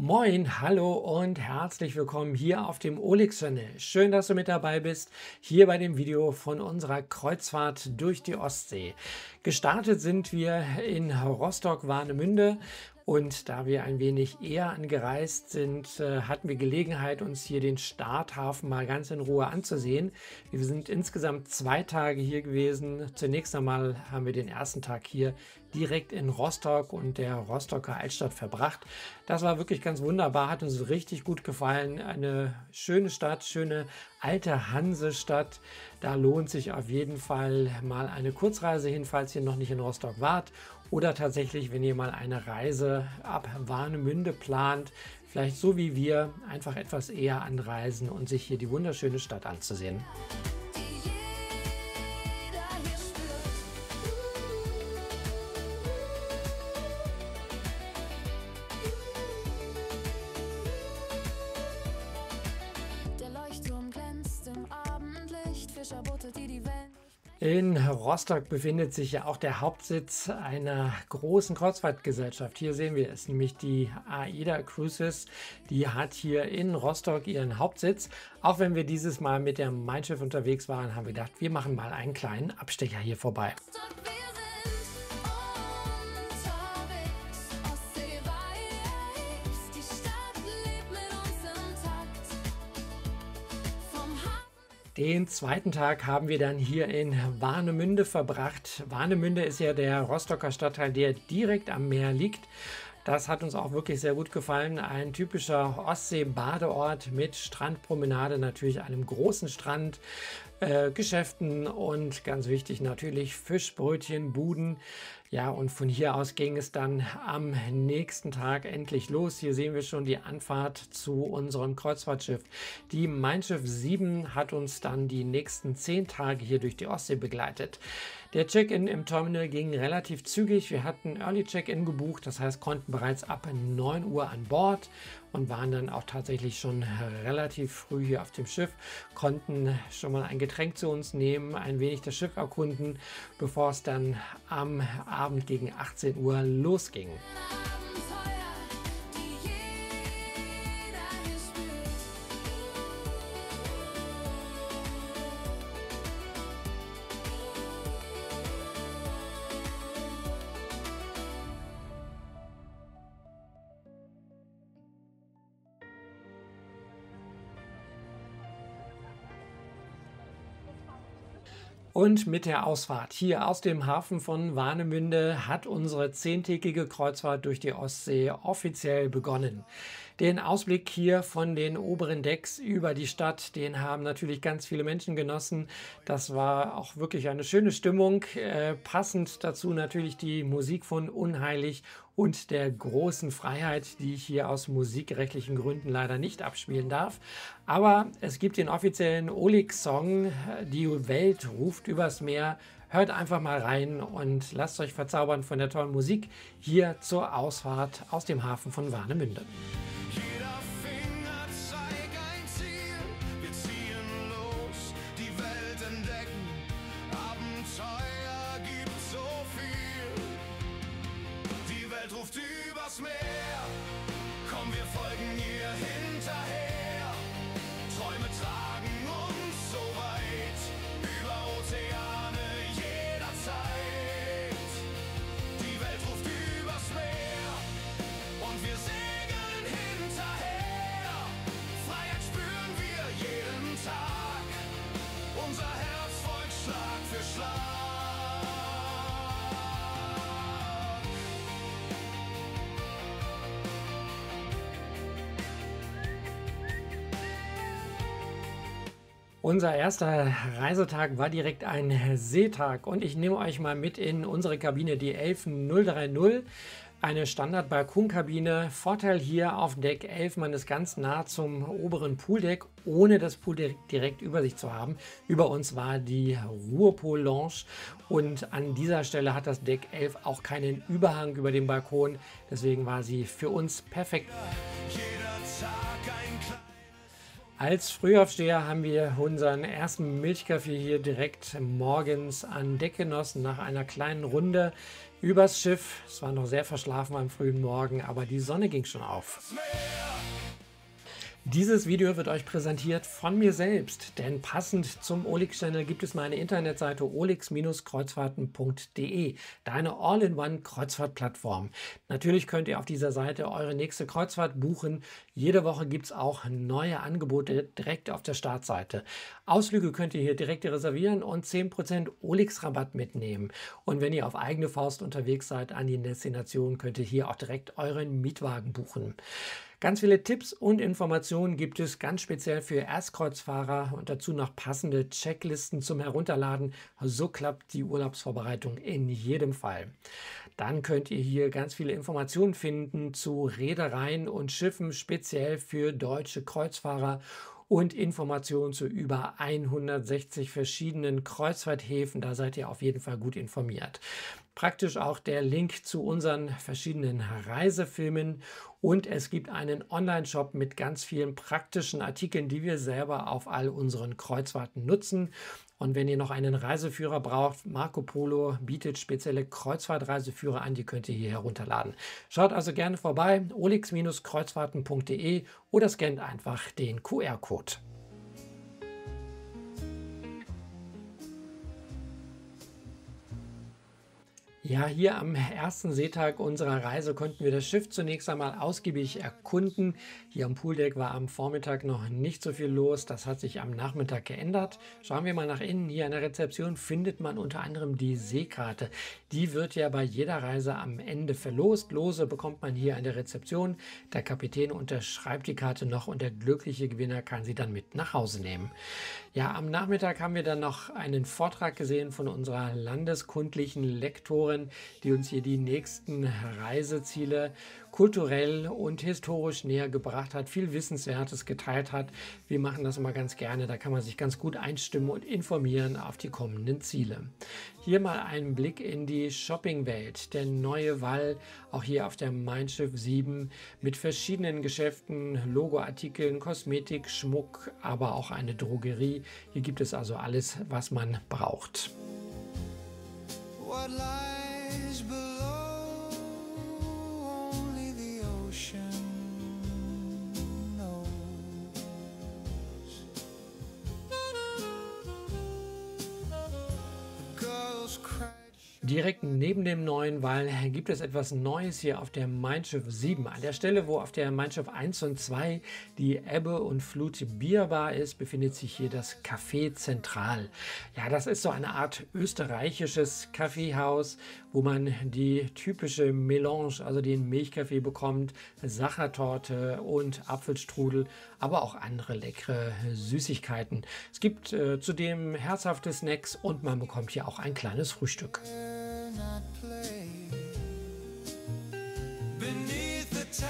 Moin, hallo und herzlich willkommen hier auf dem Olix-Channel. Schön, dass du mit dabei bist, hier bei dem Video von unserer Kreuzfahrt durch die Ostsee. Gestartet sind wir in Rostock-Warnemünde und da wir ein wenig eher angereist sind, hatten wir Gelegenheit, uns hier den Starthafen mal ganz in Ruhe anzusehen. Wir sind insgesamt 2 Tage hier gewesen. Zunächst einmal haben wir den ersten Tag hier direkt in Rostock und der Rostocker Altstadt verbracht. Das war wirklich ganz wunderbar, hat uns richtig gut gefallen. Eine schöne Stadt, schöne alte Hansestadt. Da lohnt sich auf jeden Fall mal eine Kurzreise hin, falls ihr noch nicht in Rostock wart. Oder tatsächlich, wenn ihr mal eine Reise ab Warnemünde plant, vielleicht so wie wir, einfach etwas eher anreisen und sich hier die wunderschöne Stadt anzusehen. In Rostock befindet sich ja auch der Hauptsitz einer großen Kreuzfahrtgesellschaft. Hier sehen wir es, nämlich die AIDA Cruises. Die hat hier in Rostock ihren Hauptsitz. Auch wenn wir dieses Mal mit dem Mein Schiff unterwegs waren, haben wir gedacht, wir machen mal einen kleinen Abstecher hier vorbei. Den zweiten Tag haben wir dann hier in Warnemünde verbracht. Warnemünde ist ja der Rostocker Stadtteil, der direkt am Meer liegt. Das hat uns auch wirklich sehr gut gefallen. Ein typischer Ostsee-Badeort mit Strandpromenade, natürlich einem großen Strand, Geschäften und ganz wichtig natürlich Fischbrötchen, Buden. Ja, und von hier aus ging es dann am nächsten Tag endlich los. Hier sehen wir schon die Anfahrt zu unserem Kreuzfahrtschiff. Die Mein Schiff 7 hat uns dann die nächsten 10 Tage hier durch die Ostsee begleitet. Der Check-in im Terminal ging relativ zügig. Wir hatten Early Check-in gebucht, das heißt, konnten bereits ab 9 Uhr an Bord und waren dann auch tatsächlich schon relativ früh hier auf dem Schiff, konnten schon mal ein Getränk zu uns nehmen, ein wenig das Schiff erkunden, bevor es dann am Abend gegen 18 Uhr losging. Und mit der Ausfahrt hier aus dem Hafen von Warnemünde hat unsere 10-tägige Kreuzfahrt durch die Ostsee offiziell begonnen. Den Ausblick hier von den oberen Decks über die Stadt, den haben natürlich ganz viele Menschen genossen. Das war auch wirklich eine schöne Stimmung. Passend dazu natürlich die Musik von Unheilig und der großen Freiheit, die ich hier aus musikrechtlichen Gründen leider nicht abspielen darf. Aber es gibt den offiziellen Olix-Song, Die Welt ruft übers Meer. Hört einfach mal rein und lasst euch verzaubern von der tollen Musik hier zur Ausfahrt aus dem Hafen von Warnemünde. Ruft übers Meer, komm, wir folgen ihr hinterher. Träume tragen uns so weit, über Ozeane jederzeit. Die Welt ruft übers Meer und wir segeln hinterher. Freiheit spüren wir jeden Tag, unser Herz folgt Schlag für Schlag. Unser erster Reisetag war direkt ein Seetag und ich nehme euch mal mit in unsere Kabine, die 11030. Eine Standard-Balkonkabine. Vorteil hier auf Deck 11, man ist ganz nah zum oberen Pooldeck, ohne das Pooldeck direkt über sich zu haben. Über uns war die Ruhrpol-Lounge und an dieser Stelle hat das Deck 11 auch keinen Überhang über den Balkon. Deswegen war sie für uns perfekt. Als Frühaufsteher haben wir unseren ersten Milchkaffee hier direkt morgens an Deck genossen, nach einer kleinen Runde übers Schiff. Es war noch sehr verschlafen am frühen Morgen, aber die Sonne ging schon auf. Dieses Video wird euch präsentiert von mir selbst, denn passend zum OLX-Channel gibt es meine Internetseite olix-kreuzfahrten.de, deine All-in-One-Kreuzfahrtplattform. Natürlich könnt ihr auf dieser Seite eure nächste Kreuzfahrt buchen. Jede Woche gibt es auch neue Angebote direkt auf der Startseite. Ausflüge könnt ihr hier direkt reservieren und 10% OLX-Rabatt mitnehmen. Und wenn ihr auf eigene Faust unterwegs seid an die Destination, könnt ihr hier auch direkt euren Mietwagen buchen. Ganz viele Tipps und Informationen gibt es ganz speziell für Erstkreuzfahrer und dazu noch passende Checklisten zum Herunterladen. So klappt die Urlaubsvorbereitung in jedem Fall. Dann könnt ihr hier ganz viele Informationen finden zu Reedereien und Schiffen, speziell für deutsche Kreuzfahrer und Informationen zu über 160 verschiedenen Kreuzfahrthäfen. Da seid ihr auf jeden Fall gut informiert. Praktisch auch der Link zu unseren verschiedenen Reisefilmen und es gibt einen Online-Shop mit ganz vielen praktischen Artikeln, die wir selber auf all unseren Kreuzfahrten nutzen. Und wenn ihr noch einen Reiseführer braucht, Marco Polo bietet spezielle Kreuzfahrtreiseführer an, die könnt ihr hier herunterladen. Schaut also gerne vorbei, olix-kreuzfahrten.de oder scannt einfach den QR-Code. Ja, hier am ersten Seetag unserer Reise konnten wir das Schiff zunächst einmal ausgiebig erkunden. Hier am Pooldeck war am Vormittag noch nicht so viel los. Das hat sich am Nachmittag geändert. Schauen wir mal nach innen. Hier an der Rezeption findet man unter anderem die Seekarte. Die wird ja bei jeder Reise am Ende verlost. Lose bekommt man hier an der Rezeption. Der Kapitän unterschreibt die Karte noch und der glückliche Gewinner kann sie dann mit nach Hause nehmen. Ja, am Nachmittag haben wir dann noch einen Vortrag gesehen von unserer landeskundlichen Lektorin, die uns hier die nächsten Reiseziele kulturell und historisch näher gebracht hat, viel Wissenswertes geteilt hat. Wir machen das immer ganz gerne, da kann man sich ganz gut einstimmen und informieren auf die kommenden Ziele. Hier mal ein Blick in die Shoppingwelt. Der neue Wall, auch hier auf der Mein Schiff 7 mit verschiedenen Geschäften, Logoartikeln, Kosmetik, Schmuck, aber auch eine Drogerie. Hier gibt es also alles, was man braucht. What lies below, only the ocean knows. The girls cried. Direkt neben dem neuen Wall gibt es etwas Neues hier auf der Mein Schiff 7. An der Stelle, wo auf der Mein Schiff 1 und 2 die Ebbe und Flut Bierbar ist, befindet sich hier das Café Zentral. Ja, das ist so eine Art österreichisches Kaffeehaus, wo man die typische Melange, also den Milchkaffee bekommt, Sachertorte und Apfelstrudel, aber auch andere leckere Süßigkeiten. Es gibt zudem herzhafte Snacks und man bekommt hier auch ein kleines Frühstück. Not play beneath the tide.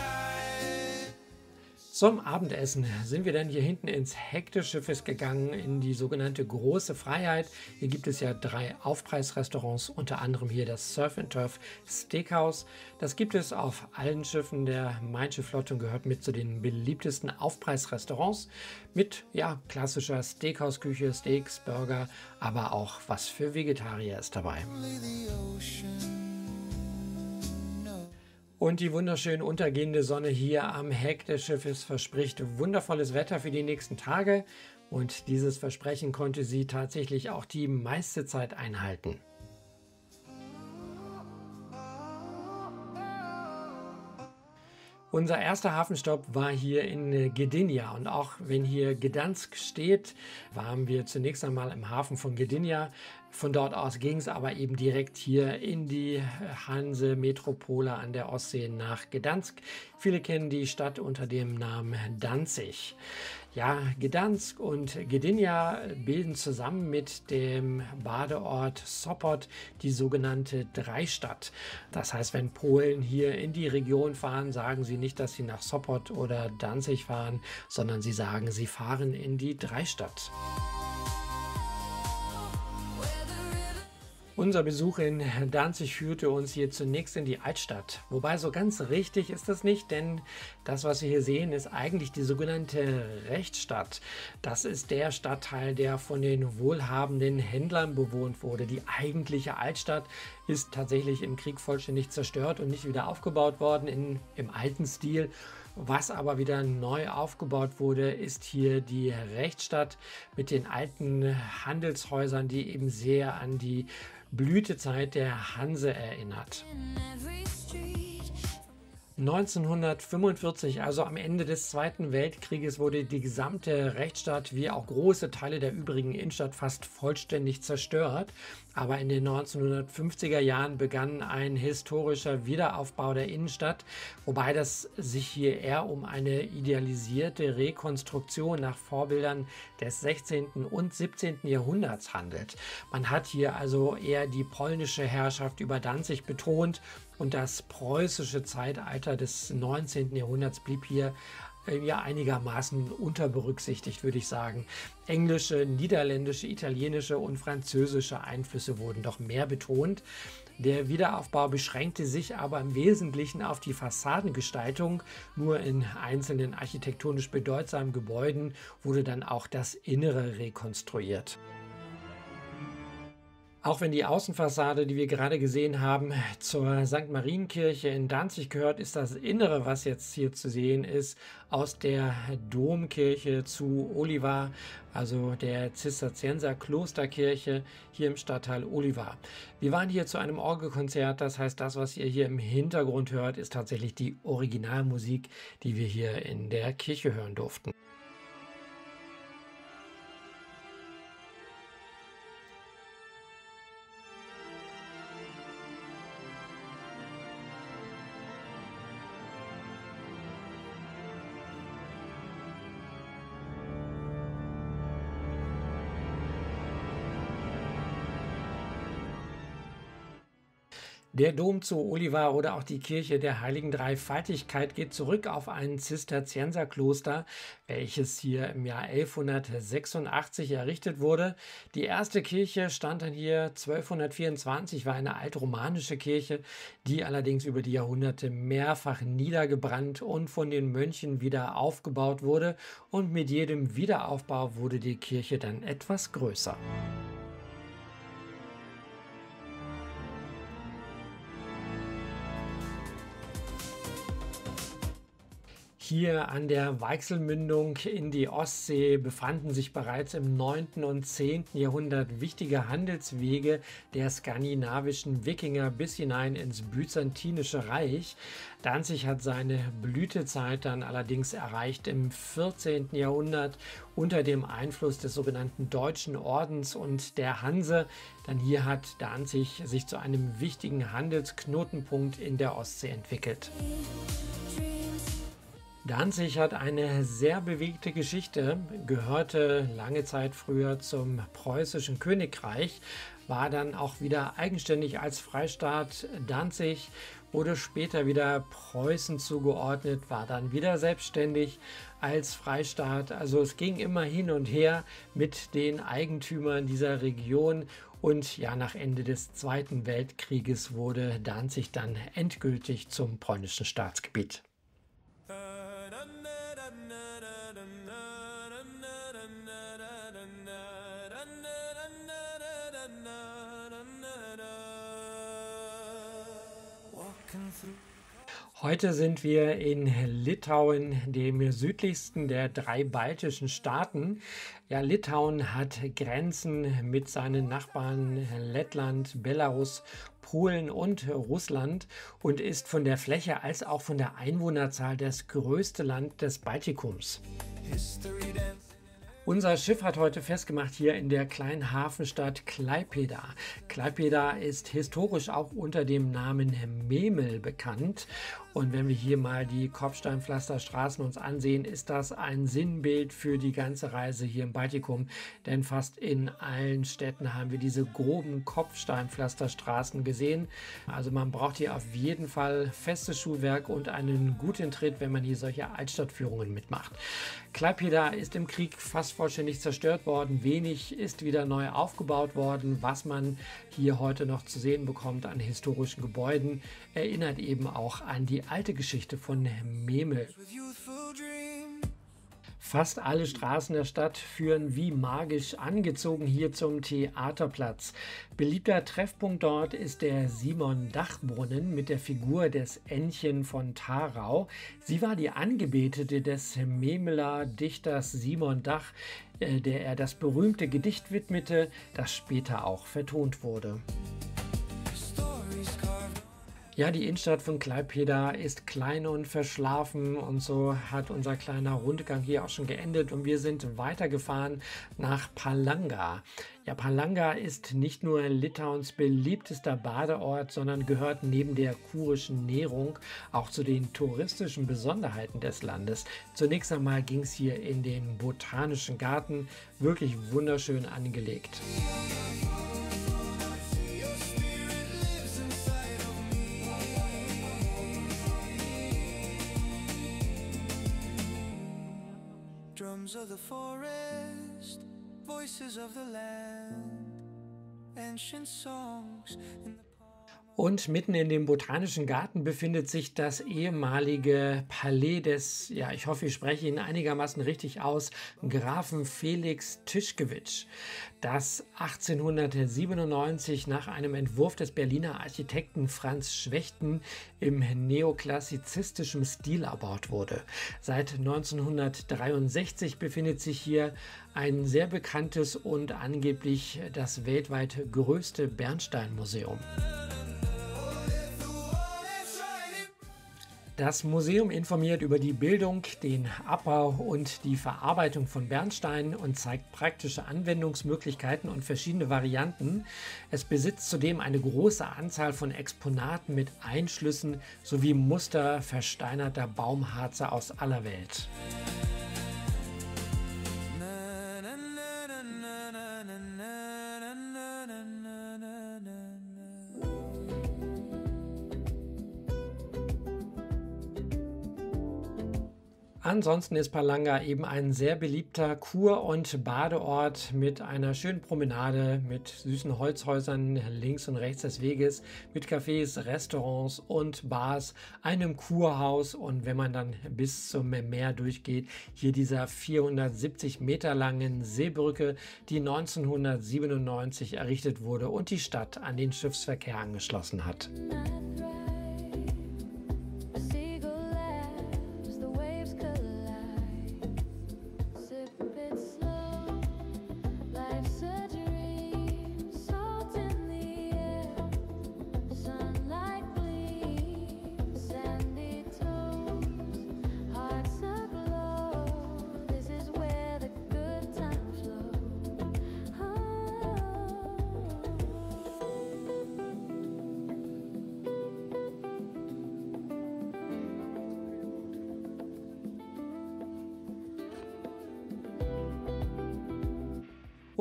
Zum Abendessen sind wir dann hier hinten ins Heck des Schiffes gegangen, in die sogenannte Große Freiheit. Hier gibt es ja 3 Aufpreisrestaurants, unter anderem hier das Surf and Turf Steakhouse. Das gibt es auf allen Schiffen der Mein Schiff Flotte und gehört mit zu den beliebtesten Aufpreisrestaurants mit ja, klassischer Steakhausküche, Steaks, Burger, aber auch was für Vegetarier ist dabei. Only the ocean knows. Und die wunderschön untergehende Sonne hier am Heck des Schiffes verspricht wundervolles Wetter für die nächsten Tage. Und dieses Versprechen konnte sie tatsächlich auch die meiste Zeit einhalten. Unser erster Hafenstopp war hier in Gdynia und auch wenn hier Gdansk steht, waren wir zunächst einmal im Hafen von Gdynia. Von dort aus ging es aber eben direkt hier in die Hanse-Metropole an der Ostsee nach Gdansk. Viele kennen die Stadt unter dem Namen Danzig. Ja, Gdansk und Gdynia bilden zusammen mit dem Badeort Sopot die sogenannte Dreistadt. Das heißt, wenn Polen hier in die Region fahren, sagen sie nicht, dass sie nach Sopot oder Danzig fahren, sondern sie sagen, sie fahren in die Dreistadt. Unser Besuch in Danzig führte uns hier zunächst in die Altstadt. Wobei so ganz richtig ist das nicht, denn das, was wir hier sehen, ist eigentlich die sogenannte Rechtsstadt. Das ist der Stadtteil, der von den wohlhabenden Händlern bewohnt wurde. Die eigentliche Altstadt ist tatsächlich im Krieg vollständig zerstört und nicht wieder aufgebaut worden im alten Stil. Was aber wieder neu aufgebaut wurde, ist hier die Rechtsstadt mit den alten Handelshäusern, die eben sehr an die Blütezeit der Hanse erinnert. 1945, also am Ende des Zweiten Weltkrieges, wurde die gesamte Rechtsstadt wie auch große Teile der übrigen Innenstadt fast vollständig zerstört. Aber in den 1950er Jahren begann ein historischer Wiederaufbau der Innenstadt, wobei das sich hier eher um eine idealisierte Rekonstruktion nach Vorbildern des 16. und 17. Jahrhunderts handelt. Man hat hier also eher die polnische Herrschaft über Danzig betont und das preußische Zeitalter des 19. Jahrhunderts blieb hier ja einigermaßen unterberücksichtigt, würde ich sagen. Englische, niederländische, italienische und französische Einflüsse wurden doch mehr betont. Der Wiederaufbau beschränkte sich aber im Wesentlichen auf die Fassadengestaltung. Nur in einzelnen architektonisch bedeutsamen Gebäuden wurde dann auch das Innere rekonstruiert. Auch wenn die Außenfassade, die wir gerade gesehen haben, zur St. Marienkirche in Danzig gehört, ist das Innere, was jetzt hier zu sehen ist, aus der Domkirche zu Oliva, also der Zisterzienser Klosterkirche hier im Stadtteil Oliva. Wir waren hier zu einem Orgelkonzert, das heißt, das, was ihr hier im Hintergrund hört, ist tatsächlich die Originalmusik, die wir hier in der Kirche hören durften. Der Dom zu Oliva oder auch die Kirche der Heiligen Dreifaltigkeit geht zurück auf ein Zisterzienserkloster, welches hier im Jahr 1186 errichtet wurde. Die erste Kirche stand dann hier 1224, war eine altromanische Kirche, die allerdings über die Jahrhunderte mehrfach niedergebrannt und von den Mönchen wieder aufgebaut wurde. Und mit jedem Wiederaufbau wurde die Kirche dann etwas größer. Hier an der Weichselmündung in die Ostsee befanden sich bereits im 9. und 10. Jahrhundert wichtige Handelswege der skandinavischen Wikinger bis hinein ins Byzantinische Reich. Danzig hat seine Blütezeit dann allerdings erreicht im 14. Jahrhundert unter dem Einfluss des sogenannten Deutschen Ordens und der Hanse. Dann hier hat Danzig sich zu einem wichtigen Handelsknotenpunkt in der Ostsee entwickelt. Danzig hat eine sehr bewegte Geschichte, gehörte lange Zeit früher zum preußischen Königreich, war dann auch wieder eigenständig als Freistaat Danzig, wurde später wieder Preußen zugeordnet, war dann wieder selbstständig als Freistaat. Also es ging immer hin und her mit den Eigentümern dieser Region. Und ja, nach Ende des Zweiten Weltkrieges wurde Danzig dann endgültig zum polnischen Staatsgebiet. Heute sind wir in Litauen, dem südlichsten der 3 baltischen Staaten. Ja, Litauen hat Grenzen mit seinen Nachbarn Lettland, Belarus, Polen und Russland und ist von der Fläche als auch von der Einwohnerzahl das größte Land des Baltikums. Unser Schiff hat heute festgemacht hier in der kleinen Hafenstadt Klaipėda. Klaipėda ist historisch auch unter dem Namen Memel bekannt. Und wenn wir hier mal die Kopfsteinpflasterstraßen uns ansehen, ist das ein Sinnbild für die ganze Reise hier im Baltikum. Denn fast in allen Städten haben wir diese groben Kopfsteinpflasterstraßen gesehen. Also man braucht hier auf jeden Fall festes Schuhwerk und einen guten Tritt, wenn man hier solche Altstadtführungen mitmacht. Klaipėda ist im Krieg fast vollständig zerstört worden. Wenig ist wieder neu aufgebaut worden. Was man hier heute noch zu sehen bekommt an historischen Gebäuden, erinnert eben auch an die alte Geschichte von Memel. Fast alle Straßen der Stadt führen wie magisch angezogen hier zum Theaterplatz. Beliebter Treffpunkt dort ist der Simon-Dach-Brunnen mit der Figur des Ännchen von Tharau. Sie war die Angebetete des Memeler Dichters Simon Dach, der er das berühmte Gedicht widmete, das später auch vertont wurde. Ja, die Innenstadt von Klaipėda ist klein und verschlafen und so hat unser kleiner Rundgang hier auch schon geendet und wir sind weitergefahren nach Palanga. Ja, Palanga ist nicht nur Litauens beliebtester Badeort, sondern gehört neben der kurischen Nährung auch zu den touristischen Besonderheiten des Landes. Zunächst einmal ging es hier in den Botanischen Garten, wirklich wunderschön angelegt. Drums of the forest, voices of the land, ancient songs in the Und mitten in dem Botanischen Garten befindet sich das ehemalige Palais des, ja, ich hoffe, ich spreche ihn einigermaßen richtig aus, Grafen Felix Tyszkiewicz, das 1897 nach einem Entwurf des Berliner Architekten Franz Schwechten im neoklassizistischen Stil erbaut wurde. Seit 1963 befindet sich hier ein sehr bekanntes und angeblich das weltweit größte Bernsteinmuseum. Das Museum informiert über die Bildung, den Abbau und die Verarbeitung von Bernstein und zeigt praktische Anwendungsmöglichkeiten und verschiedene Varianten. Es besitzt zudem eine große Anzahl von Exponaten mit Einschlüssen sowie Muster versteinerter Baumharze aus aller Welt. Ansonsten ist Palanga eben ein sehr beliebter Kur- und Badeort mit einer schönen Promenade, mit süßen Holzhäusern links und rechts des Weges, mit Cafés, Restaurants und Bars, einem Kurhaus und wenn man dann bis zum Meer durchgeht, hier dieser 470 Meter langen Seebrücke, die 1997 errichtet wurde und die Stadt an den Schiffsverkehr angeschlossen hat.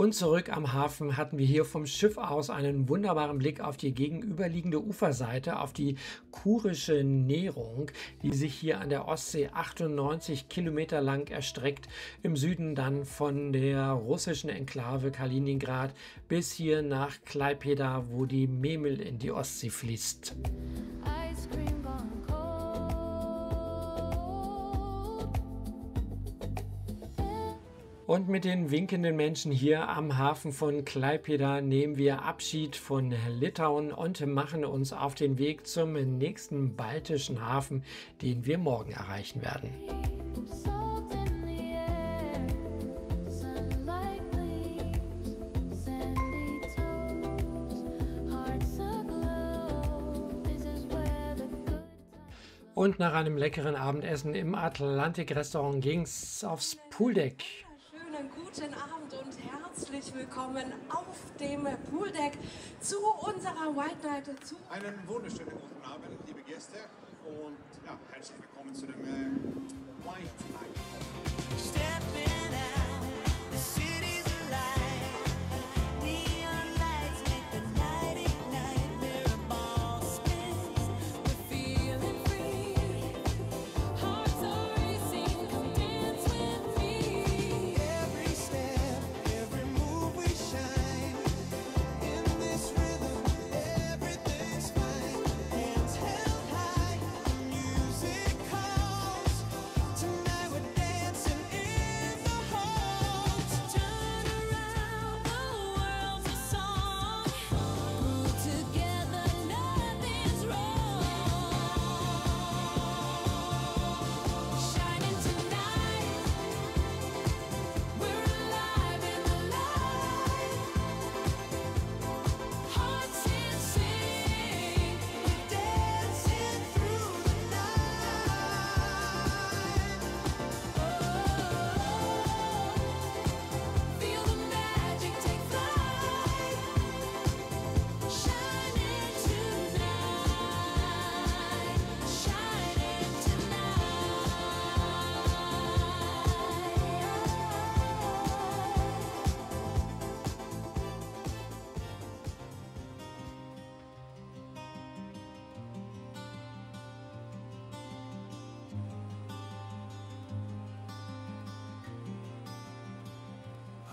Und zurück am Hafen hatten wir hier vom Schiff aus einen wunderbaren Blick auf die gegenüberliegende Uferseite, auf die kurische Nährung, die sich hier an der Ostsee 98 Kilometer lang erstreckt. Im Süden dann von der russischen Enklave Kaliningrad bis hier nach Klaipėda, wo die Memel in die Ostsee fließt. Und mit den winkenden Menschen hier am Hafen von Klaipėda nehmen wir Abschied von Litauen und machen uns auf den Weg zum nächsten baltischen Hafen, den wir morgen erreichen werden. Und nach einem leckeren Abendessen im Atlantik-Restaurant ging es aufs Pooldeck. Guten Abend und herzlich willkommen auf dem Pooldeck zu unserer White Night. Einen wunderschönen guten Abend, liebe Gäste, und ja, herzlich willkommen zu dem White Night.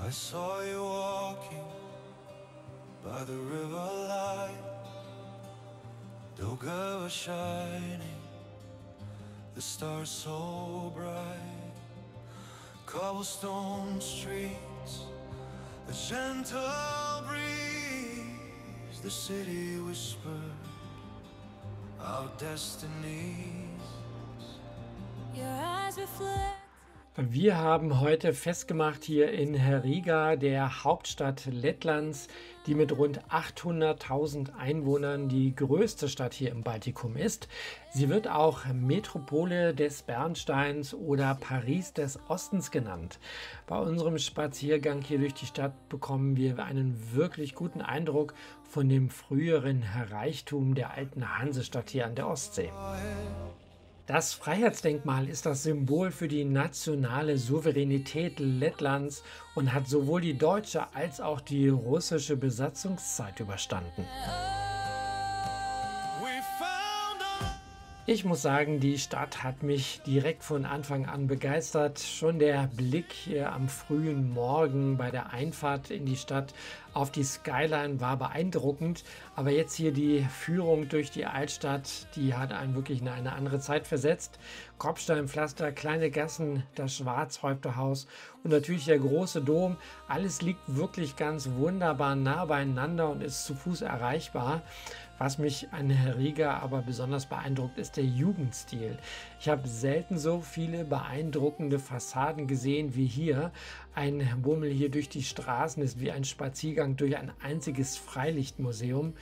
I saw you walking by the river light. Doga was shining, the stars so bright. Cobblestone streets, a gentle breeze. The city whispered our destinies. Your eyes reflect. Wir haben heute festgemacht hier in Riga, der Hauptstadt Lettlands, die mit rund 800.000 Einwohnern die größte Stadt hier im Baltikum ist. Sie wird auch Metropole des Bernsteins oder Paris des Ostens genannt. Bei unserem Spaziergang hier durch die Stadt bekommen wir einen wirklich guten Eindruck von dem früheren Reichtum der alten Hansestadt hier an der Ostsee. Das Freiheitsdenkmal ist das Symbol für die nationale Souveränität Lettlands und hat sowohl die deutsche als auch die russische Besatzungszeit überstanden. Ich muss sagen, die Stadt hat mich direkt von Anfang an begeistert. Schon der Blick hier am frühen Morgen bei der Einfahrt in die Stadt auf die Skyline war beeindruckend. Aber jetzt hier die Führung durch die Altstadt, die hat einen wirklich in eine andere Zeit versetzt. Kopfsteinpflaster, kleine Gassen, das Schwarzhäupterhaus und natürlich der große Dom. Alles liegt wirklich ganz wunderbar nah beieinander und ist zu Fuß erreichbar. Was mich an Riga aber besonders beeindruckt, ist der Jugendstil. Ich habe selten so viele beeindruckende Fassaden gesehen wie hier. Ein Bummel hier durch die Straßen ist wie ein Spaziergang durch ein einziges Freilichtmuseum.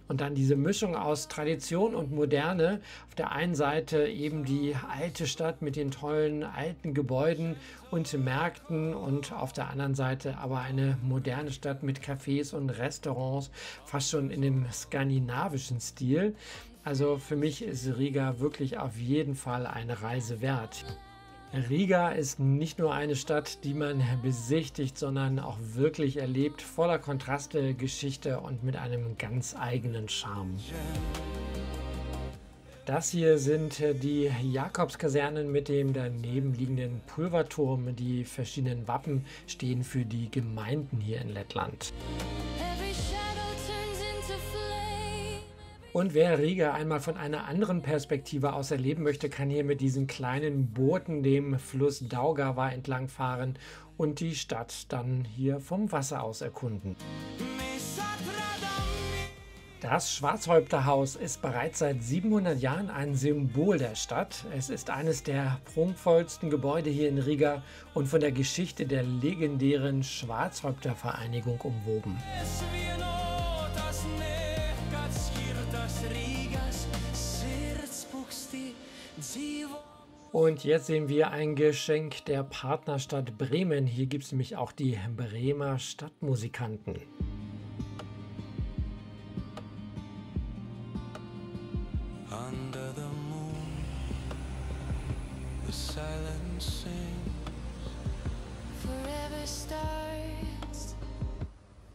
Und dann diese Mischung aus Tradition und Moderne. Auf der einen Seite eben die alte Stadt mit den tollen alten Gebäuden und Märkten und auf der anderen Seite aber eine moderne Stadt mit Cafés und Restaurants, fast schon in dem skandinavischen Stil. Also für mich ist Riga wirklich auf jeden Fall eine Reise wert. Riga ist nicht nur eine Stadt, die man besichtigt, sondern auch wirklich erlebt, voller Kontraste, Geschichte und mit einem ganz eigenen Charme. Das hier sind die Jakobskasernen mit dem daneben liegenden Pulverturm. Die verschiedenen Wappen stehen für die Gemeinden hier in Lettland. Every shadow turns into flame. Und wer Riga einmal von einer anderen Perspektive aus erleben möchte, kann hier mit diesen kleinen Booten dem Fluss Daugava entlangfahren und die Stadt dann hier vom Wasser aus erkunden. Das Schwarzhäupterhaus ist bereits seit 700 Jahren ein Symbol der Stadt. Es ist eines der prunkvollsten Gebäude hier in Riga und von der Geschichte der legendären Schwarzhäuptervereinigung umwoben. Und jetzt sehen wir ein Geschenk der Partnerstadt Bremen. Hier gibt es nämlich auch die Bremer Stadtmusikanten. Under the moon, the silence sings. Forever starts.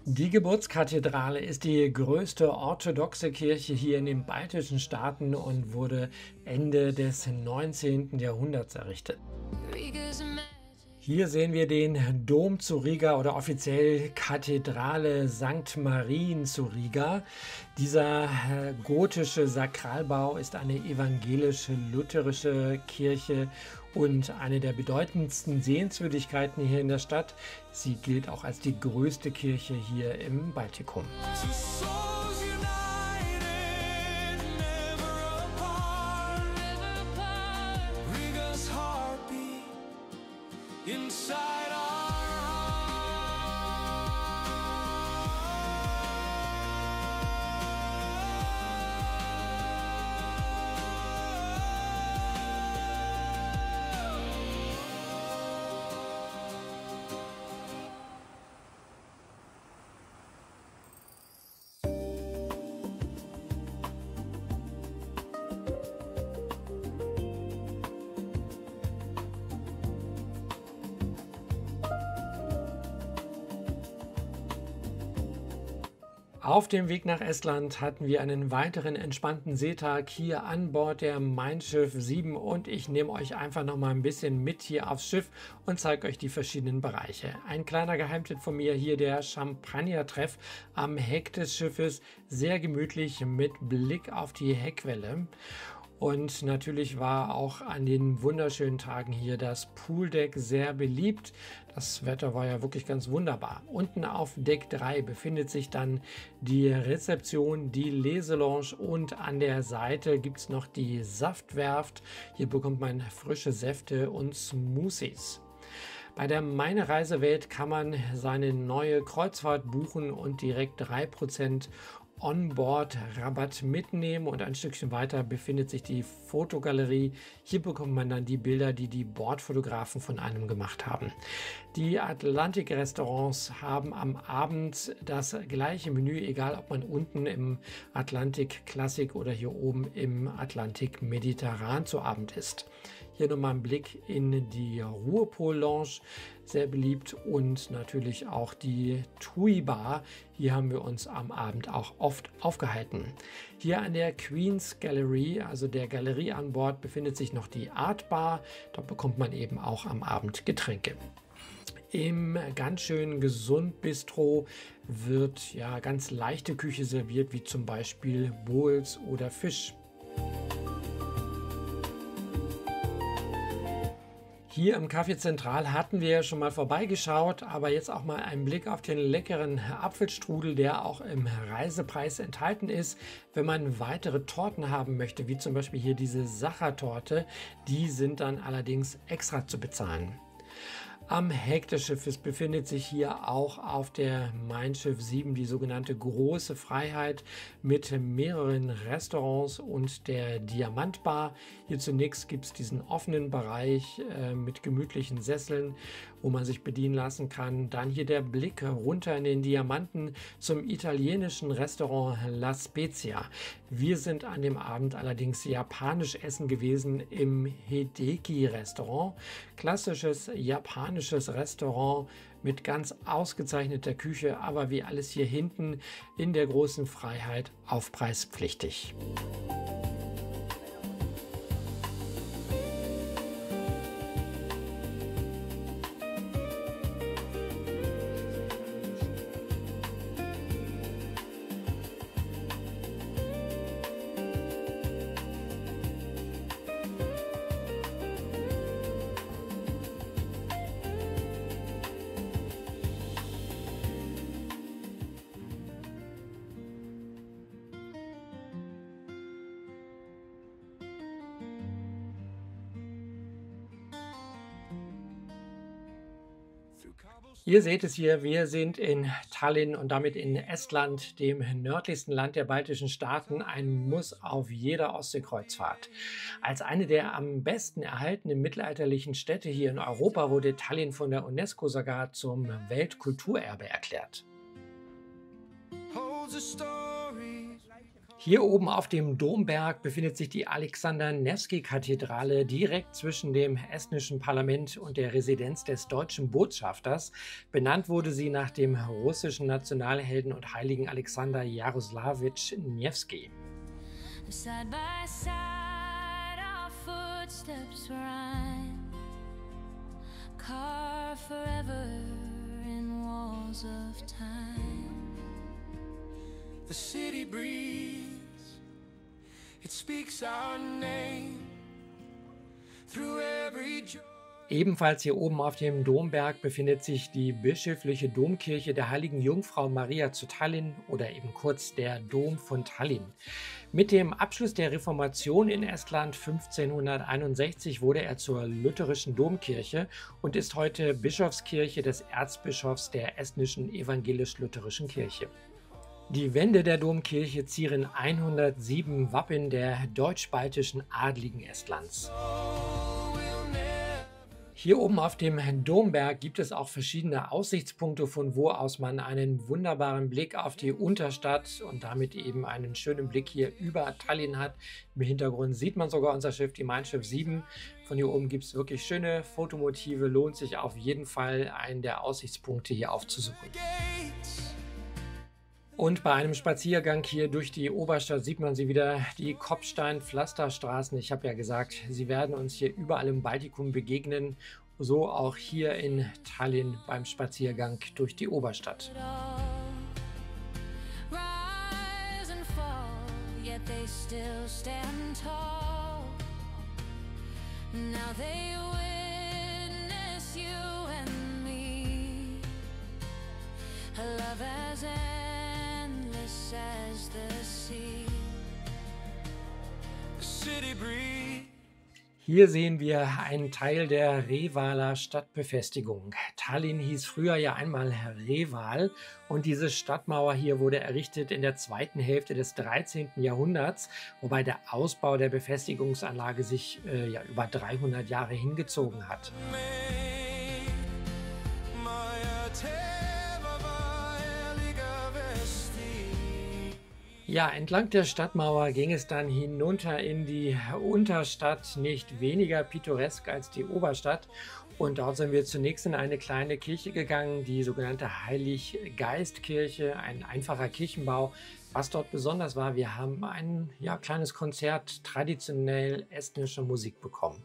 Die Geburtskathedrale ist die größte orthodoxe Kirche hier in den baltischen Staaten und wurde Ende des 19. Jahrhunderts errichtet. Riga's a magic. Hier sehen wir den Dom zu Riga oder offiziell Kathedrale St. Marien zu Riga. Dieser gotische Sakralbau ist eine evangelisch-lutherische Kirche und eine der bedeutendsten Sehenswürdigkeiten hier in der Stadt. Sie gilt auch als die größte Kirche hier im Baltikum. Two souls united, never apart. Riga's heartbeat inside our Auf dem Weg nach Estland hatten wir einen weiteren entspannten Seetag hier an Bord der Mein Schiff 7 und ich nehme euch einfach noch mal ein bisschen mit hier aufs Schiff und zeige euch die verschiedenen Bereiche. Ein kleiner Geheimtipp von mir hier, der Champagner-Treff am Heck des Schiffes, sehr gemütlich mit Blick auf die Heckwelle. Und natürlich war auch an den wunderschönen Tagen hier das Pooldeck sehr beliebt. Das Wetter war ja wirklich ganz wunderbar. Unten auf Deck 3 befindet sich dann die Rezeption, die Leselounge und an der Seite gibt es noch die Saftwerft. Hier bekommt man frische Säfte und Smoothies. Bei der Meine Reisewelt kann man seine neue Kreuzfahrt buchen und direkt 3% Onboard-Rabatt mitnehmen und ein Stückchen weiter befindet sich die Fotogalerie. Hier bekommt man dann die Bilder, die die Bordfotografen von einem gemacht haben. Die Atlantik-Restaurants haben am Abend das gleiche Menü, egal ob man unten im Atlantik Classic oder hier oben im Atlantik Mediterran zu Abend isst. Hier nochmal ein Blick in die Ruhrpol-Lounge, sehr beliebt, und natürlich auch die TUI Bar. Hier haben wir uns am Abend auch oft aufgehalten. Hier an der Queen's Gallery, also der Galerie an Bord, befindet sich noch die Art Bar. Dort bekommt man eben auch am Abend Getränke. Im ganz schön gesund Bistro wird ja ganz leichte Küche serviert, wie zum Beispiel Bowls oder Fisch. Hier im Café Zentral hatten wir ja schon mal vorbeigeschaut, aber jetzt auch mal einen Blick auf den leckeren Apfelstrudel, der auch im Reisepreis enthalten ist. Wenn man weitere Torten haben möchte, wie zum Beispiel hier diese Sachertorte, die sind dann allerdings extra zu bezahlen. Am Heck des Schiffes befindet sich hier auch auf der Mein Schiff 7 die sogenannte Große Freiheit mit mehreren Restaurants und der Diamantbar. Hier zunächst gibt es diesen offenen Bereich mit gemütlichen Sesseln, wo man sich bedienen lassen kann. Dann hier der Blick runter in den Diamanten zum italienischen Restaurant La Spezia. Wir sind an dem Abend allerdings japanisch essen gewesen im Hideki-Restaurant. Klassisches japanisches Restaurant mit ganz ausgezeichneter Küche, aber wie alles hier hinten in der Großen Freiheit aufpreispflichtig. Ihr seht es hier, wir sind in Tallinn und damit in Estland, dem nördlichsten Land der baltischen Staaten, ein Muss auf jeder Ostseekreuzfahrt. Als eine der am besten erhaltenen mittelalterlichen Städte hier in Europa wurde Tallinn von der UNESCO sogar zum Weltkulturerbe erklärt. Hier oben auf dem Domberg befindet sich die Alexander Nevsky-Kathedrale direkt zwischen dem estnischen Parlament und der Residenz des deutschen Botschafters. Benannt wurde sie nach dem russischen Nationalhelden und Heiligen Alexander Jaroslawitsch Nevsky. Side by side, our footsteps rhyme, carved forever in walls of time. The city breathes, it speaks our name through every joy. Ebenfalls hier oben auf dem Domberg befindet sich die bischöfliche Domkirche der Heiligen Jungfrau Maria zu Tallinn oder eben kurz der Dom von Tallinn. Mit dem Abschluss der Reformation in Estland 1561 wurde er zur lutherischen Domkirche und ist heute Bischofskirche des Erzbischofs der estnischen evangelisch-lutherischen Kirche. Die Wände der Domkirche zieren 107 Wappen der deutsch-baltischen Adligen Estlands. Hier oben auf dem Domberg gibt es auch verschiedene Aussichtspunkte, von wo aus man einen wunderbaren Blick auf die Unterstadt und damit eben einen schönen Blick hier über Tallinn hat. Im Hintergrund sieht man sogar unser Schiff, die Mein Schiff 7. Von hier oben gibt es wirklich schöne Fotomotive, lohnt sich auf jeden Fall, einen der Aussichtspunkte hier aufzusuchen. Und bei einem Spaziergang hier durch die Oberstadt sieht man sie wieder, die Kopfstein-Pflasterstraßen. Ich habe ja gesagt, sie werden uns hier überall im Baltikum begegnen, so auch hier in Tallinn beim Spaziergang durch die Oberstadt. Rise and fall, yet they still stand tall. Now they witness you and me. A love as endless as the sea. The city breeze. Hier sehen wir einen Teil der Revaler Stadtbefestigung. Tallinn hieß früher ja einmal Reval und diese Stadtmauer hier wurde errichtet in der zweiten Hälfte des 13. Jahrhunderts, wobei der Ausbau der Befestigungsanlage sich ja über 300 Jahre hingezogen hat. Ja, entlang der Stadtmauer ging es dann hinunter in die Unterstadt, nicht weniger pittoresk als die Oberstadt. Und dort sind wir zunächst in eine kleine Kirche gegangen, die sogenannte Heilig-Geist-Kirche, ein einfacher Kirchenbau. Was dort besonders war, wir haben ein kleines Konzert traditionell estnischer Musik bekommen.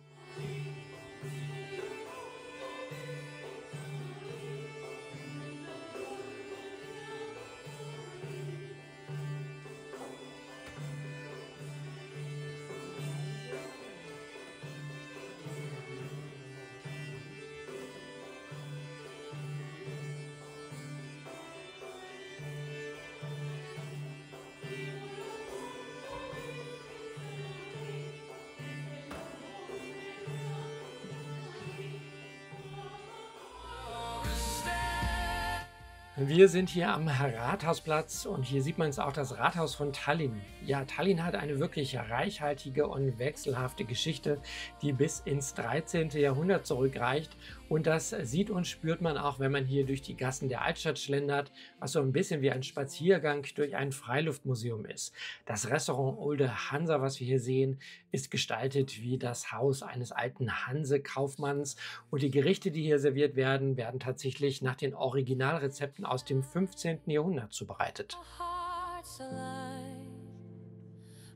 Wir sind hier am Rathausplatz und hier sieht man jetzt auch das Rathaus von Tallinn. Ja, Tallinn hat eine wirklich reichhaltige und wechselhafte Geschichte, die bis ins 13. Jahrhundert zurückreicht. Und das sieht und spürt man auch, wenn man hier durch die Gassen der Altstadt schlendert, was so ein bisschen wie ein Spaziergang durch ein Freiluftmuseum ist. Das Restaurant Olde Hansa, was wir hier sehen, ist gestaltet wie das Haus eines alten Hanse-Kaufmanns. Und die Gerichte, die hier serviert werden, werden tatsächlich nach den Originalrezepten aus dem 15. Jahrhundert zubereitet. Hearts alive,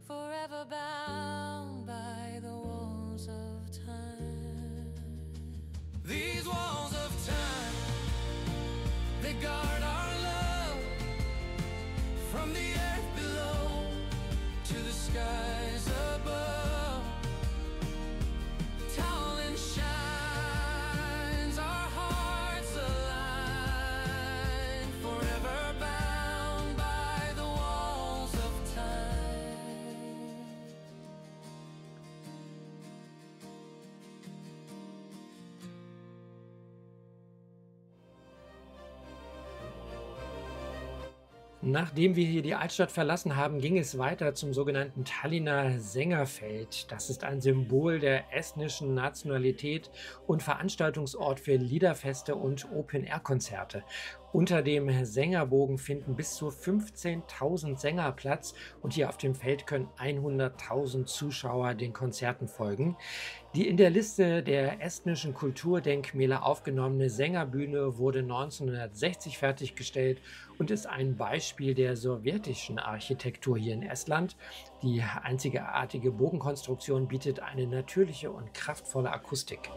forever bound by the walls of time. These walls of time, they guard our love from the earth below to the skies above. Tallinn shines, our hearts align, forever bound by the walls of time. Nachdem wir hier die Altstadt verlassen haben, ging es weiter zum sogenannten Tallinner Sängerfeld. Das ist ein Symbol der estnischen Nationalität und Veranstaltungsort für Liederfeste und Open-Air-Konzerte. Unter dem Sängerbogen finden bis zu 15.000 Sänger Platz und hier auf dem Feld können 100.000 Zuschauer den Konzerten folgen. Die in der Liste der estnischen Kulturdenkmäler aufgenommene Sängerbühne wurde 1960 fertiggestellt und ist ein Beispiel der sowjetischen Architektur hier in Estland. Die einzigartige Bogenkonstruktion bietet eine natürliche und kraftvolle Akustik.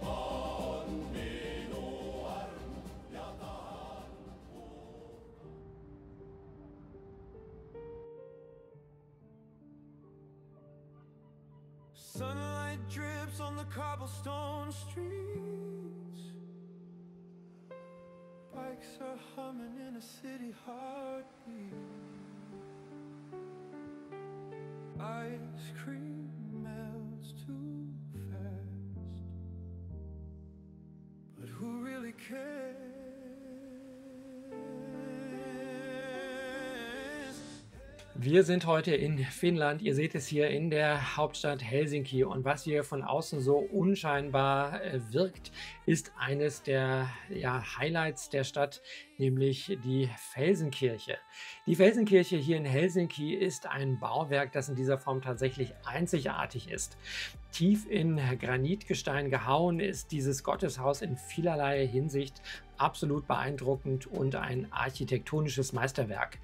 Sunlight drips on the cobblestone streets. Bikes are humming in a city heartbeat. Ice cream melts too fast, but who really cares? Wir sind heute in Finnland. Ihr seht es hier in der Hauptstadt Helsinki. Und was hier von außen so unscheinbar wirkt, ist eines der Highlights der Stadt, nämlich die Felsenkirche. Die Felsenkirche hier in Helsinki ist ein Bauwerk, das in dieser Form tatsächlich einzigartig ist. Tief in Granitgestein gehauen ist dieses Gotteshaus in vielerlei Hinsicht absolut beeindruckend und ein architektonisches Meisterwerk.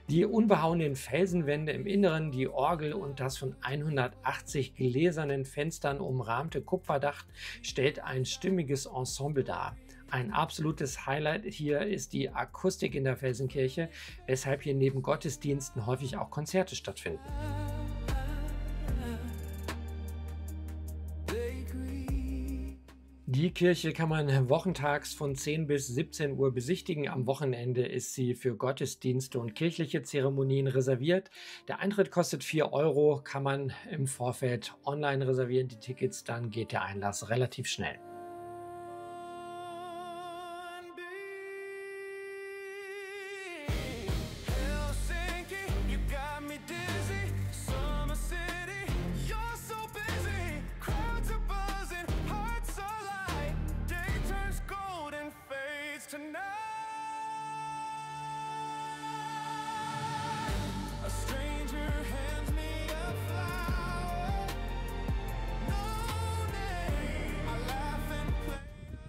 Die unbehauenen Felsenwände im Inneren, die Orgel und das von 180 gläsernen Fenstern umrahmte Kupferdach stellt ein stimmiges Ensemble dar. Ein absolutes Highlight hier ist die Akustik in der Felsenkirche, weshalb hier neben Gottesdiensten häufig auch Konzerte stattfinden. Die Kirche kann man wochentags von 10 bis 17 Uhr besichtigen. Am Wochenende ist sie für Gottesdienste und kirchliche Zeremonien reserviert. Der Eintritt kostet 4 €, kann man im Vorfeld online reservieren, die Tickets, dann geht der Einlass relativ schnell. Helsinki, you got me dizzy. Summer City, you're so busy. Crowds are buzzing, hearts are light. Day turns gold and fades to night. A stranger hands me a flower. No name. I laugh and play.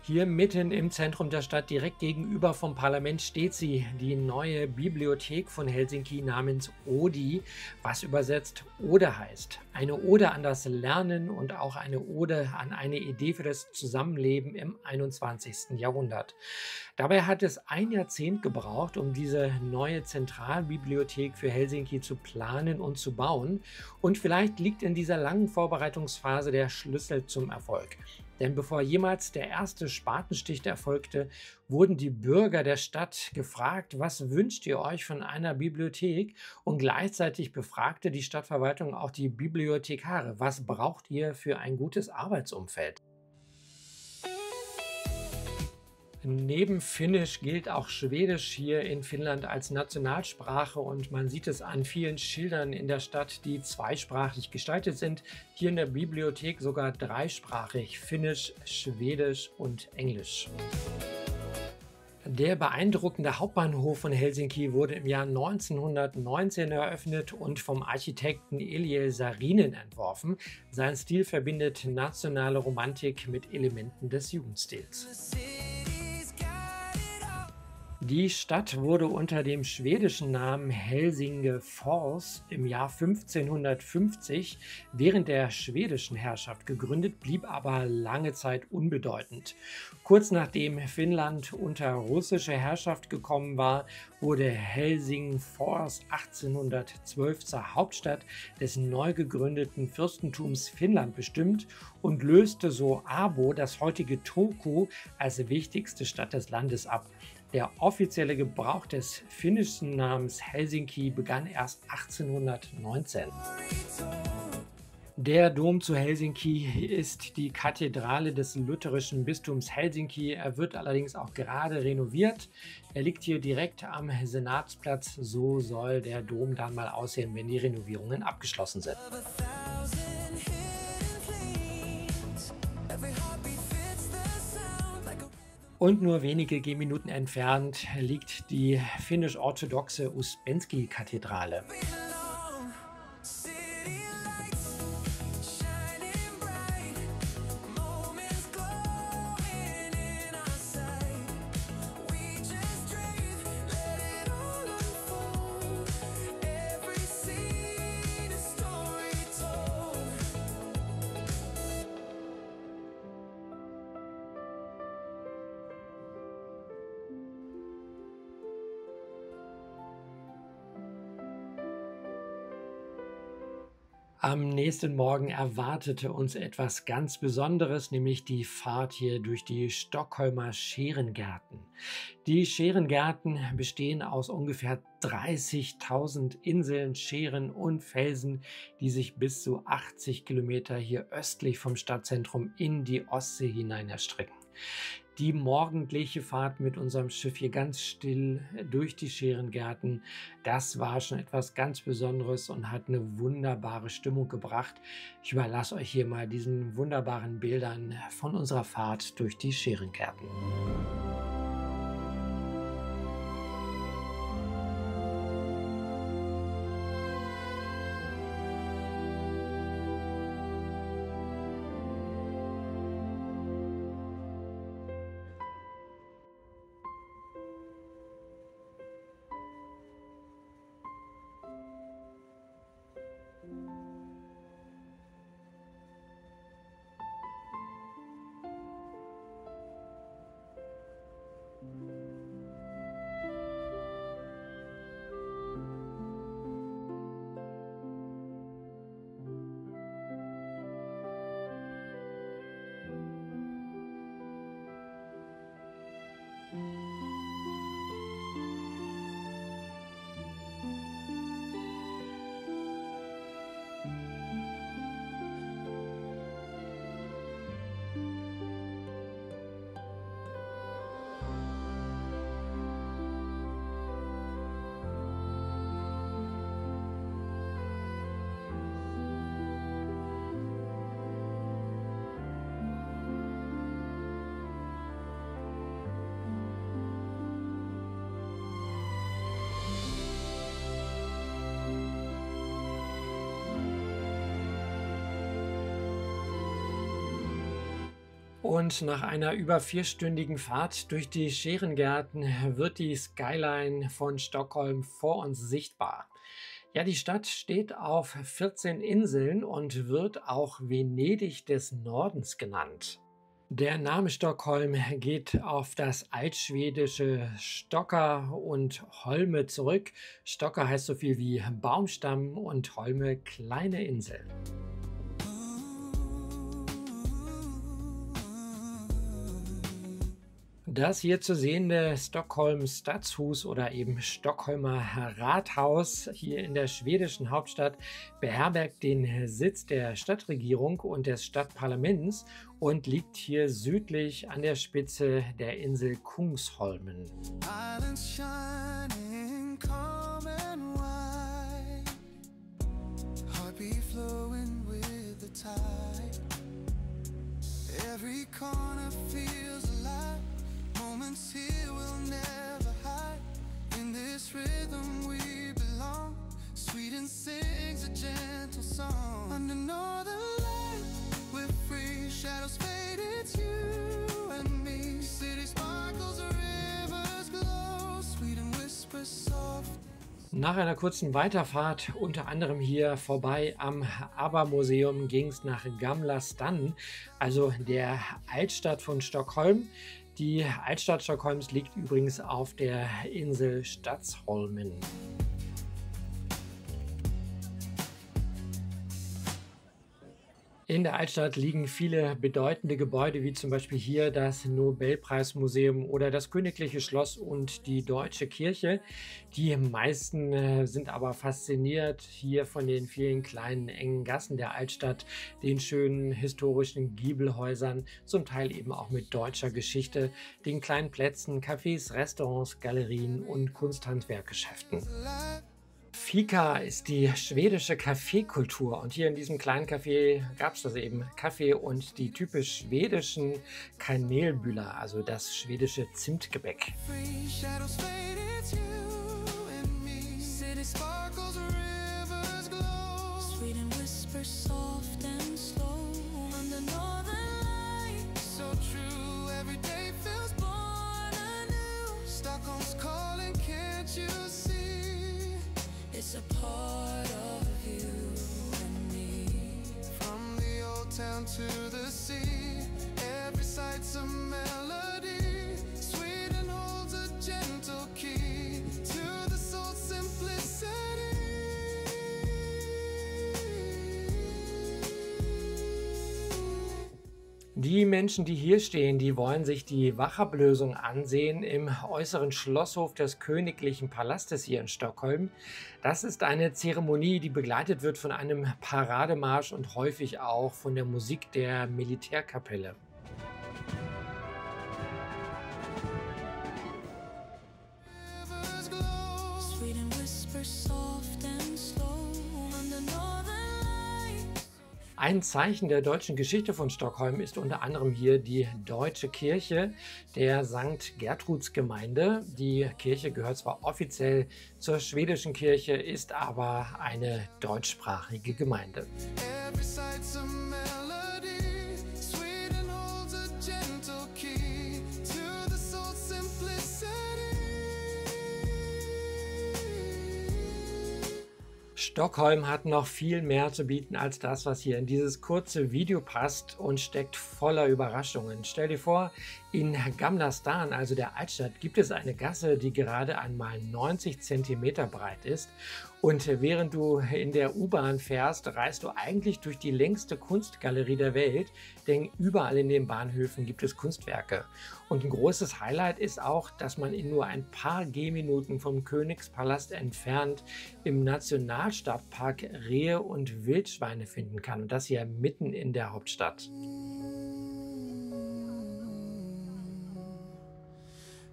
Hier mitten im Zentrum der Stadt, direkt gegenüber vom Parlament, steht sie, die neue Bibliothek von Helsinki namens Odi, was übersetzt Ode heißt. Eine Ode an das Lernen und auch eine Ode an eine Idee für das Zusammenleben im 21. Jahrhundert. Dabei hat es ein Jahrzehnt gebraucht, um diese neue Zentralbibliothek für Helsinki zu planen und zu bauen. Und vielleicht liegt in dieser langen Vorbereitungsphase der Schlüssel zum Erfolg. Denn bevor jemals der erste Spatenstich erfolgte, wurden die Bürger der Stadt gefragt, was wünscht ihr euch von einer Bibliothek? Und gleichzeitig befragte die Stadtverwaltung auch die Bibliothekare, was braucht ihr für ein gutes Arbeitsumfeld? Neben Finnisch gilt auch Schwedisch hier in Finnland als Nationalsprache und man sieht es an vielen Schildern in der Stadt, die zweisprachig gestaltet sind. Hier in der Bibliothek sogar dreisprachig: Finnisch, Schwedisch und Englisch. Der beeindruckende Hauptbahnhof von Helsinki wurde im Jahr 1919 eröffnet und vom Architekten Eliel Saarinen entworfen. Sein Stil verbindet nationale Romantik mit Elementen des Jugendstils. Die Stadt wurde unter dem schwedischen Namen Helsingfors im Jahr 1550 während der schwedischen Herrschaft gegründet, blieb aber lange Zeit unbedeutend. Kurz nachdem Finnland unter russische Herrschaft gekommen war, wurde Helsingfors 1812 zur Hauptstadt des neu gegründeten Fürstentums Finnland bestimmt und löste so Abo, das heutige Turku, als wichtigste Stadt des Landes ab. Der offizielle Gebrauch des finnischen Namens Helsinki begann erst 1819. Der Dom zu Helsinki ist die Kathedrale des lutherischen Bistums Helsinki. Er wird allerdings auch gerade renoviert. Er liegt hier direkt am Senatsplatz. So soll der Dom dann mal aussehen, wenn die Renovierungen abgeschlossen sind. Und nur wenige Gehminuten entfernt liegt die finnisch-orthodoxe Uspensky-Kathedrale. Am nächsten Morgen erwartete uns etwas ganz Besonderes, nämlich die Fahrt hier durch die Stockholmer Scherengärten. Die Scherengärten bestehen aus ungefähr 30.000 Inseln, Scheren und Felsen, die sich bis zu 80 Kilometer hier östlich vom Stadtzentrum in die Ostsee hinein erstrecken. Die morgendliche Fahrt mit unserem Schiff hier ganz still durch die Scherengärten, das war schon etwas ganz Besonderes und hat eine wunderbare Stimmung gebracht. Ich überlasse euch hier mal diesen wunderbaren Bildern von unserer Fahrt durch die Scherengärten. Und nach einer über vierstündigen Fahrt durch die Scherengärten wird die Skyline von Stockholm vor uns sichtbar. Ja, die Stadt steht auf 14 Inseln und wird auch Venedig des Nordens genannt. Der Name Stockholm geht auf das altschwedische Stocker und Holme zurück. Stocker heißt so viel wie Baumstamm und Holme kleine Insel. Das hier zu sehende Stockholm Stadshus oder eben Stockholmer Rathaus hier in der schwedischen Hauptstadt beherbergt den Sitz der Stadtregierung und des Stadtparlaments und liegt hier südlich an der Spitze der Insel Kungsholmen. Islands shining, calm and wide. Heartbeat flowing with the tide. Every corner feels alive. Moments here will never hide. In this rhythm we belong. Sweden sings a gentle song. Under northern light, we're free. Shadows fade, it's you and me. City sparkles, rivers glow. Sweden whispers soft. Nach einer kurzen Weiterfahrt, unter anderem hier vorbei am ABBA-Museum, ging es nach Gamla stan, also der Altstadt von Stockholm. Die Altstadt Stockholms liegt übrigens auf der Insel Stadsholmen. In der Altstadt liegen viele bedeutende Gebäude, wie zum Beispiel hier das Nobelpreismuseum oder das Königliche Schloss und die Deutsche Kirche. Die meisten sind aber fasziniert hier von den vielen kleinen, engen Gassen der Altstadt, den schönen historischen Giebelhäusern, zum Teil eben auch mit deutscher Geschichte, den kleinen Plätzen, Cafés, Restaurants, Galerien und Kunsthandwerkgeschäften. Fika ist die schwedische Kaffeekultur und hier in diesem kleinen Café gab es das eben, Kaffee und die typisch schwedischen Kanelbüller, also das schwedische Zimtgebäck. Free shadows fade, it's you and me. City sparkles, rivers glow. Sweden whispers soft and slow. Under northern light, so true. Every day feels born anew. Stockholm's calling, can't you see? It's a part of you and me. From the old town to the sea, every sight's a melody. Sweden holds a gentle key to the soul's simplicity. Die Menschen, die hier stehen, die wollen sich die Wachablösung ansehen im äußeren Schlosshof des Königlichen Palastes hier in Stockholm. Das ist eine Zeremonie, die begleitet wird von einem Parademarsch und häufig auch von der Musik der Militärkapelle. Rivers glow. Sweden whispers soft and slow. Under northern light. Ein Zeichen der deutschen Geschichte von Stockholm ist unter anderem hier die Deutsche Kirche der St. Gertrudsgemeinde. Die Kirche gehört zwar offiziell zur schwedischen Kirche, ist aber eine deutschsprachige Gemeinde. Every sight's a melody. Sweden holds a gentle key to the soul's simplicity. Stockholm hat noch viel mehr zu bieten als das, was hier in dieses kurze Video passt und steckt voller Überraschungen. Stell dir vor, in Gamla Stan, also der Altstadt, gibt es eine Gasse, die gerade einmal 90 cm breit ist. Und während du in der U-Bahn fährst, reist du eigentlich durch die längste Kunstgalerie der Welt, denn überall in den Bahnhöfen gibt es Kunstwerke. Und ein großes Highlight ist auch, dass man in nur ein paar Gehminuten vom Königspalast entfernt im Nationalstadtpark Rehe und Wildschweine finden kann. Und das hier mitten in der Hauptstadt.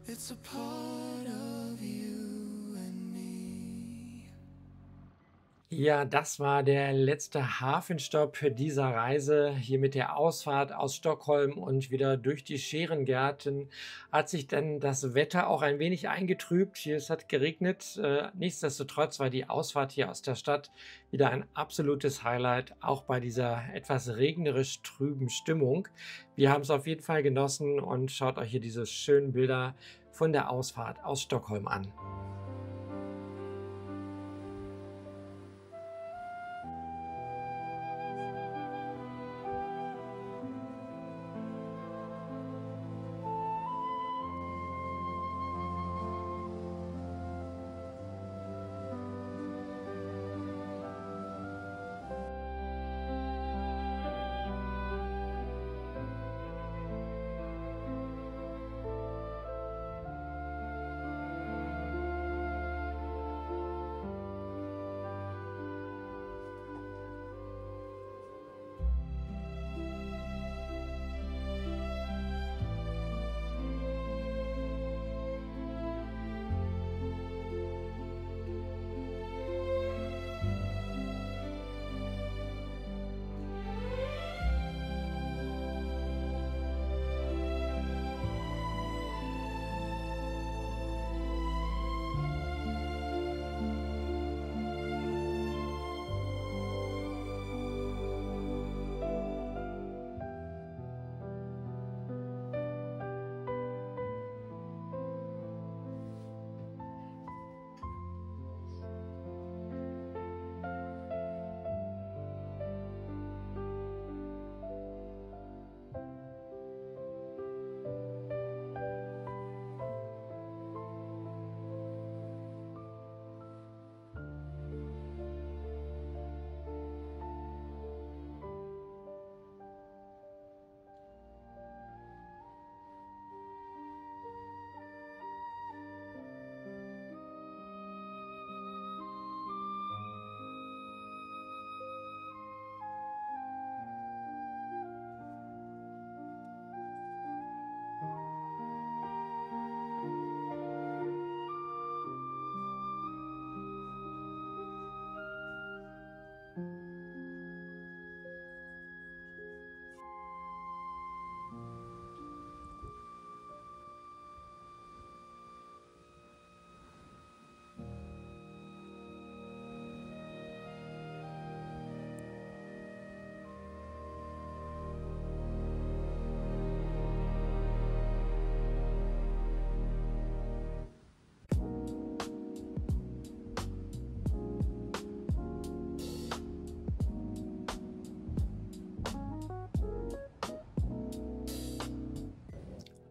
It's a part of you and me. Ja, das war der letzte Hafenstopp dieser Reise. Hier mit der Ausfahrt aus Stockholm und wieder durch die Scherengärten hat sich dann das Wetter auch ein wenig eingetrübt. Hier es hat geregnet. Nichtsdestotrotz war die Ausfahrt hier aus der Stadt wieder ein absolutes Highlight, auch bei dieser etwas regnerisch trüben Stimmung. Wir haben es auf jeden Fall genossen und schaut euch hier diese schönen Bilder von der Ausfahrt aus Stockholm an.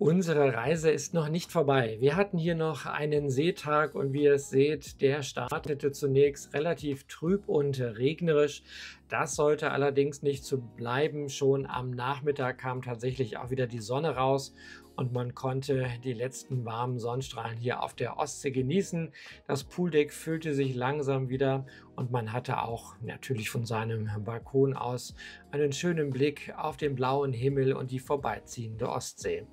Unsere Reise ist noch nicht vorbei. Wir hatten hier noch einen Seetag und wie ihr es seht, der startete zunächst relativ trüb und regnerisch. Das sollte allerdings nicht so bleiben. Schon am Nachmittag kam tatsächlich auch wieder die Sonne raus und man konnte die letzten warmen Sonnenstrahlen hier auf der Ostsee genießen. Das Pooldeck füllte sich langsam wieder und man hatte auch natürlich von seinem Balkon aus einen schönen Blick auf den blauen Himmel und die vorbeiziehende Ostsee.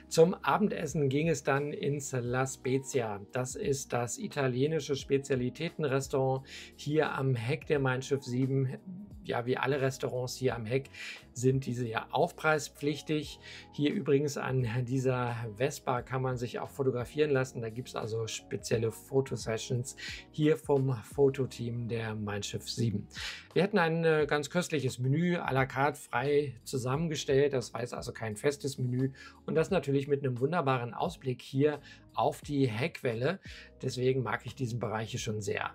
Zum Abendessen ging es dann ins La Spezia. Das ist das italienische Spezialitätenrestaurant hier am Heck der Mein Schiff 7. Ja, wie alle Restaurants hier am Heck sind diese ja aufpreispflichtig. Hier übrigens an dieser Vespa kann man sich auch fotografieren lassen. Da gibt es also spezielle Fotosessions hier vom Fototeam der Mein Schiff 7. Wir hatten ein ganz köstliches Menü à la carte frei zusammengestellt. Das war jetzt also kein festes Menü und das natürlich mit einem wunderbaren Ausblick hier auf die Heckwelle. Deswegen mag ich diesen Bereich hier schon sehr.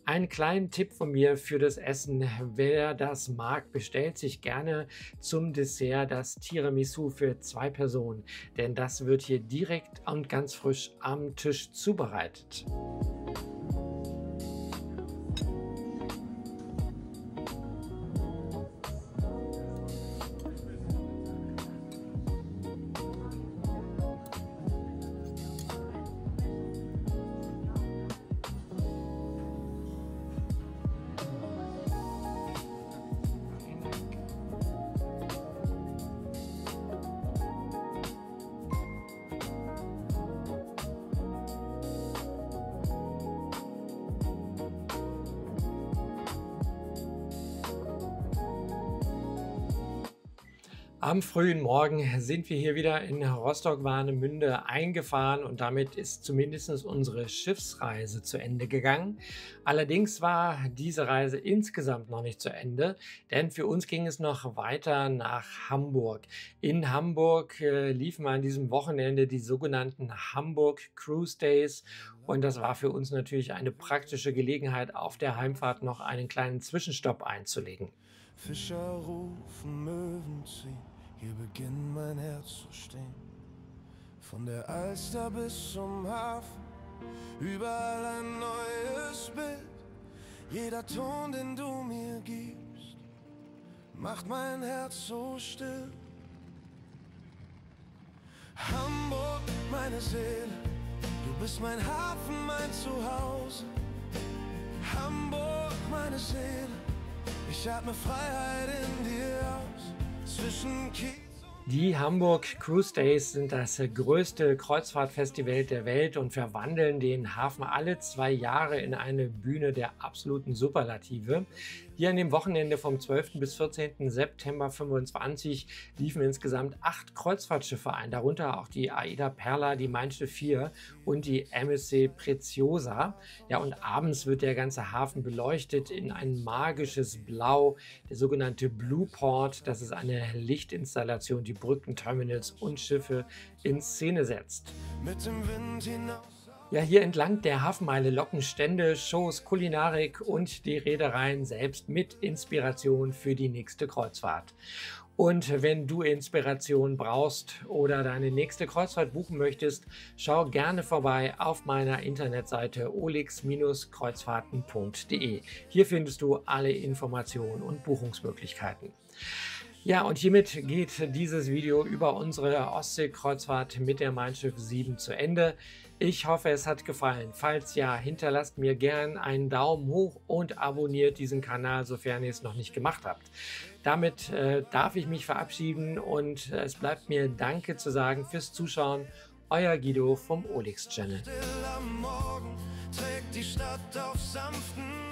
Einen kleinen Tipp von mir für das Essen: Wer das mag, bestellt sich gerne zum Dessert das Tiramisu für 2 Personen, denn das wird hier direkt und ganz frisch am Tisch zubereitet. Am frühen Morgen sind wir hier wieder in Rostock-Warnemünde eingefahren und damit ist zumindest unsere Schiffsreise zu Ende gegangen. Allerdings war diese Reise insgesamt noch nicht zu Ende, denn für uns ging es noch weiter nach Hamburg. In Hamburg liefen an diesem Wochenende die sogenannten Hamburg Cruise Days und das war für uns natürlich eine praktische Gelegenheit, auf der Heimfahrt noch einen kleinen Zwischenstopp einzulegen. Fischer rufen, Möwen ziehen, hier beginnt mein Herz zu stehen. Von der Alster bis zum Hafen, überall ein neues Bild. Jeder Ton, den du mir gibst, macht mein Herz so still. Hamburg, meine Seele, du bist mein Hafen, mein Zuhause. Hamburg, meine Seele, ich atme Freiheit in dir aus, zwischen Kiez. Die Hamburg Cruise Days sind das größte Kreuzfahrtfestival der Welt und verwandeln den Hafen alle 2 Jahre in eine Bühne der absoluten Superlative. Hier an dem Wochenende vom 12. bis 14. September 2025 liefen insgesamt 8 Kreuzfahrtschiffe ein, darunter auch die Aida Perla, die Mein Schiff 4 und die MSC Preziosa. Ja, und abends wird der ganze Hafen beleuchtet in ein magisches Blau, der sogenannte Blue Port. Das ist eine Lichtinstallation, die Brücken, Terminals und Schiffe in Szene setzt. Mit dem Wind hinaus. Ja, hier entlang der Hafenmeile locken Stände, Shows, Kulinarik und die Reedereien selbst mit Inspiration für die nächste Kreuzfahrt. Und wenn du Inspiration brauchst oder deine nächste Kreuzfahrt buchen möchtest, schau gerne vorbei auf meiner Internetseite olix-kreuzfahrten.de. Hier findest du alle Informationen und Buchungsmöglichkeiten. Ja, und hiermit geht dieses Video über unsere Ostseekreuzfahrt mit der Mein Schiff 7 zu Ende. Ich hoffe, es hat gefallen. Falls ja, hinterlasst mir gern einen Daumen hoch und abonniert diesen Kanal, sofern ihr es noch nicht gemacht habt. Damit darf ich mich verabschieden und es bleibt mir Danke zu sagen fürs Zuschauen. Euer Guido vom Olix Channel. Still am Morgen trägt die Stadt auf sanften